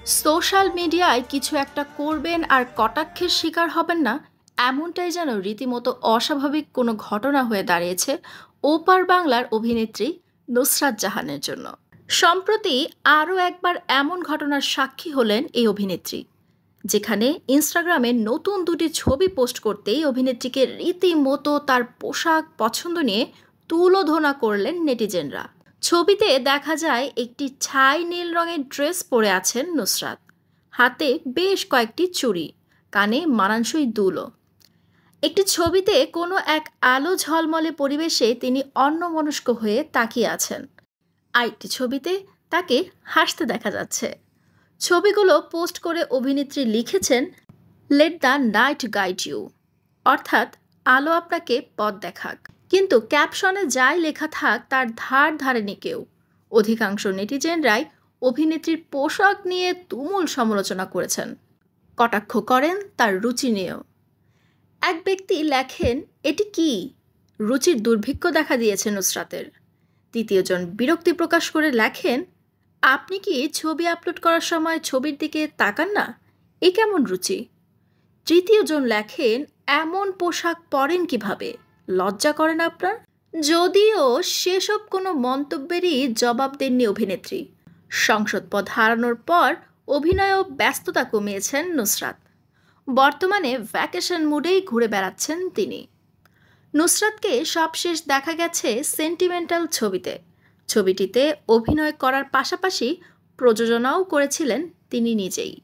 Social মিডিয়ায় কিছু একটা করবেন আর কটাক্ষের শিকার হবেন না, এমনটাই যেন রীতিমতো অস্বাভাবিক কোনো ঘটনা হয়ে দাঁড়িয়েছে ওপার বাংলার অভিনেত্রী নুসরাত জাহানের জন্য। সম্প্রতি আরও একবার এমন ঘটনার সাক্ষী হলেন এই অভিনেত্রী, যেখানে ইনস্টাগ্রামে নতুন দুটি ছবি পোস্ট করতেই অভিনেত্রীকে রীতিমতো তার পোশাক পছন্দ নিয়ে তুলোধনা করলেন নেটিজেনরা। ছবিতে দেখা যায় একটি ছাই নীল রঙের ড্রেস পরে আছেন নুসরাত, হাতে বেশ কয়েকটি চুড়ি, কানে মানানসই দুলও। একটি ছবিতে কোনো এক আলো ঝলমলে পরিবেশে তিনি অন্যমনস্ক হয়ে তাকিয়ে আছেন, আরেকটি ছবিতে তাকে হাসতে দেখা যাচ্ছে। ছবিগুলো পোস্ট করে অভিনেত্রী লিখেছেন, let the night guide you, অর্থাৎ আলো আপনাকে পথ দেখাক। কিন্তু ক্যাপশনে যাই লেখা থাক তার ধার ধারেনি কেউ। অধিকাংশ নেটিজেনরাই অভিনেত্রীর পোশাক নিয়ে তুমুল সমালোচনা করেছেন, কটাক্ষ করেন তার রুচি নিয়েও। এক ব্যক্তি লেখেন, এটি কি রুচির দুর্ভিক্ষ দেখা দিয়েছে নুসরাতের। তৃতীয়জন বিরক্তি প্রকাশ করে লেখেন, আপনি কি ছবি আপলোড করার সময় ছবির দিকে তাকান না? এ কেমন রুচি? তৃতীয়জন লেখেন, এমন পোশাক পরেন কিভাবে? লজ্জা করেন আপনার? যদিও সেসব কোনো মন্তব্যেরই জবাব দেননি অভিনেত্রী। সংসদ পদ হারানোর পর অভিনয়েও ব্যস্ততা কমিয়েছেন নুসরাত। বর্তমানে ভ্যাকেশন মুডেই ঘুরে বেড়াচ্ছেন তিনি। নুসরাতকে সবশেষ দেখা গেছে সেন্টিমেন্টাল ছবিতে। ছবিটিতে অভিনয় করার পাশাপাশি প্রযোজনাও করেছিলেন তিনি নিজেই।